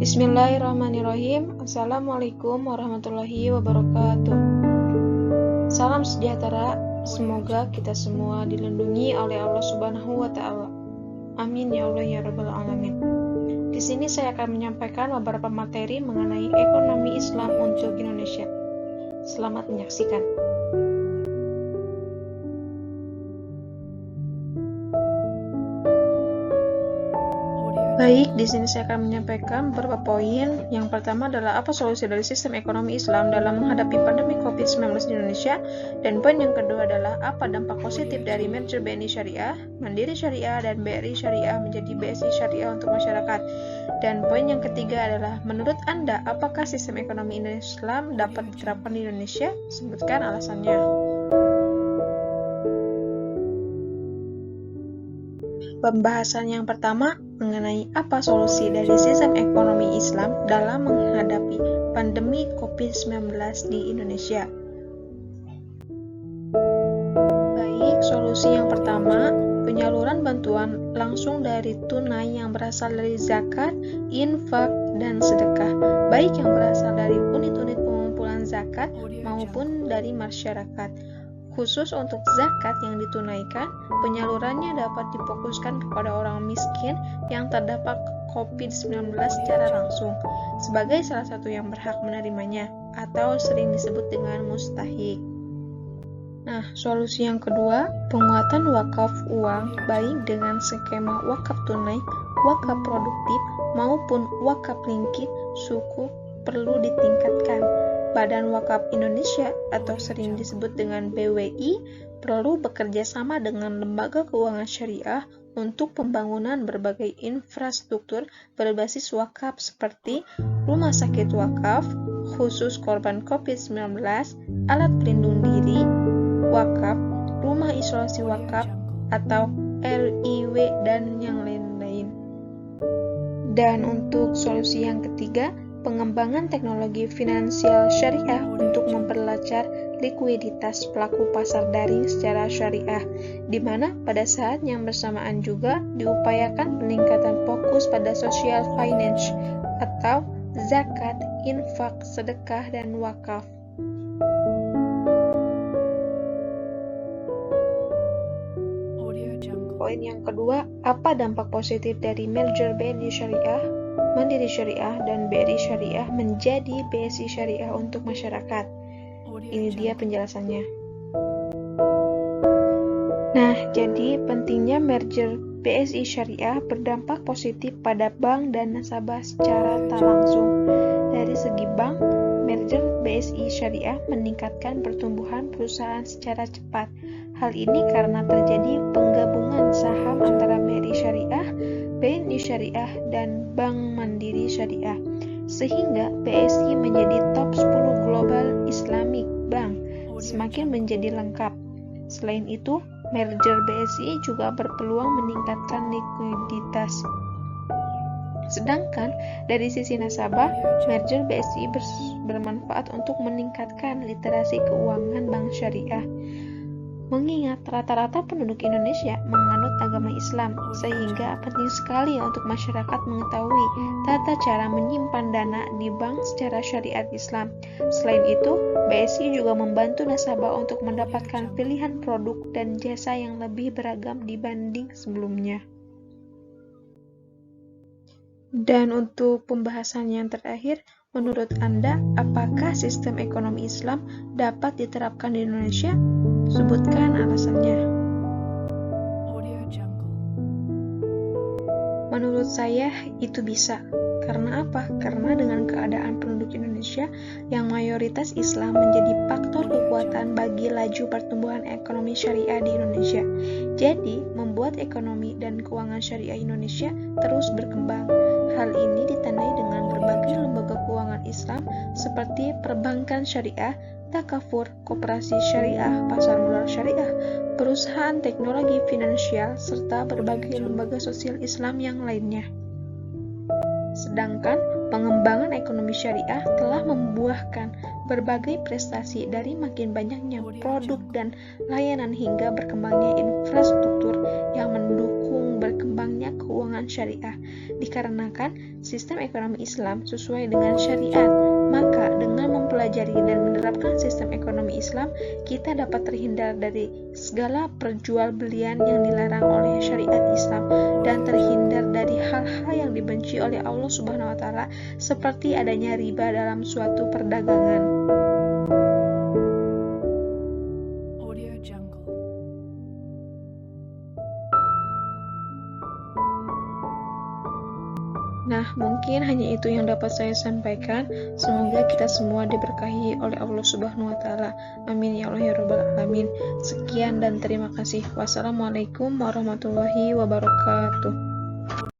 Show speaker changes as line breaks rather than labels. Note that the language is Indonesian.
Bismillahirrahmanirrahim. Assalamualaikum warahmatullahi wabarakatuh. Salam sejahtera. Semoga kita semua dilindungi oleh Allah Subhanahu wa Ta'ala. Amin ya Allah ya Rabbal Alamin. Di sini saya akan menyampaikan beberapa materi mengenai ekonomi Islam untuk Indonesia. Selamat menyaksikan. Baik, di sini saya akan menyampaikan beberapa poin. Yang pertama adalah apa solusi dari sistem ekonomi Islam dalam menghadapi pandemi COVID-19 di Indonesia. Dan poin yang kedua adalah apa dampak positif dari merger BNI Syariah, Mandiri Syariah, dan BRI Syariah menjadi BSI Syariah untuk masyarakat. Dan poin yang ketiga adalah menurut Anda, apakah sistem ekonomi Islam dapat diterapkan di Indonesia? Sebutkan alasannya. Pembahasan yang pertama mengenai apa solusi dari sistem ekonomi Islam dalam menghadapi pandemi COVID-19 di Indonesia. Baik, solusi yang pertama, penyaluran bantuan langsung dari tunai yang berasal dari zakat, infak, dan sedekah, baik yang berasal dari unit-unit pengumpulan zakat maupun dari masyarakat. Khusus untuk zakat yang ditunaikan, penyalurannya dapat difokuskan kepada orang miskin yang terdampak COVID-19 secara langsung, sebagai salah satu yang berhak menerimanya, atau sering disebut dengan mustahik. Nah, solusi yang kedua, penguatan wakaf uang, baik dengan skema wakaf tunai, wakaf produktif, maupun wakaf lingkit suku perlu ditingkatkan. Badan Wakaf Indonesia atau sering disebut dengan BWI perlu bekerja sama dengan lembaga keuangan syariah untuk pembangunan berbagai infrastruktur berbasis wakaf seperti rumah sakit wakaf, khusus korban COVID-19, alat pelindung diri, wakaf, rumah isolasi wakaf, atau RIW, dan yang lain-lain. Dan untuk solusi yang ketiga, pengembangan teknologi finansial syariah untuk memperlancar likuiditas pelaku pasar daring secara syariah, di mana pada saat yang bersamaan juga diupayakan peningkatan fokus pada social finance atau zakat, infak, sedekah, dan wakaf. Poin yang kedua, apa dampak positif dari merger BNI Syariah, Mandiri Syariah, dan BRI Syariah menjadi BSI Syariah untuk masyarakat? Ini dia penjelasannya. Nah, jadi pentingnya merger BSI Syariah berdampak positif pada bank dan nasabah secara tak langsung. Dari segi bank, merger BSI Syariah meningkatkan pertumbuhan perusahaan secara cepat. Hal ini karena terjadi penggabungan saham antara BRI Syariah, BNI Syariah, dan Bank Mandiri Syariah, sehingga BSI menjadi top 10 global Islamic Bank, semakin menjadi lengkap. Selain itu, merger BSI juga berpeluang meningkatkan likuiditas. Sedangkan dari sisi nasabah, merger BSI bermanfaat untuk meningkatkan literasi keuangan bank syariah. Mengingat rata-rata penduduk Indonesia menganut agama Islam, sehingga penting sekali untuk masyarakat mengetahui tata cara menyimpan dana di bank secara syariat Islam. Selain itu, BSI juga membantu nasabah untuk mendapatkan pilihan produk dan jasa yang lebih beragam dibanding sebelumnya. Dan untuk pembahasan yang terakhir, menurut Anda, apakah sistem ekonomi Islam dapat diterapkan di Indonesia? Sebutkan alasannya. Menurut saya, itu bisa. Karena apa? Karena dengan keadaan penduduk Indonesia yang mayoritas Islam menjadi faktor kekuatan bagi laju pertumbuhan ekonomi syariah di Indonesia. Jadi, membuat ekonomi dan keuangan syariah Indonesia terus berkembang. Hal ini ditandai dengan berbagai lembaga keuangan Islam seperti perbankan syariah, takafur, koperasi syariah, pasar modal syariah, perusahaan teknologi finansial, serta berbagai lembaga sosial Islam yang lainnya. Sedangkan pengembangan ekonomi syariah telah membuahkan berbagai prestasi dari makin banyaknya produk dan layanan hingga berkembangnya infrastruktur yang mendukung berkembangnya keuangan syariah. Dikarenakan sistem ekonomi Islam sesuai dengan syariat, maka dengan mempelajari dan menerapkan sistem ekonomi Islam, kita dapat terhindar dari segala perjualbelian yang dilarang oleh syariat Islam dan terhindar dari hal-hal yang dibenci oleh Allah Subhanahu wa taala seperti adanya riba dalam suatu perdagangan. Nah, mungkin hanya itu yang dapat saya sampaikan. Semoga kita semua diberkahi oleh Allah Subhanahu wa taala. Amin ya Allah ya rabbal alamin. Sekian dan terima kasih. Wassalamualaikum warahmatullahi wabarakatuh.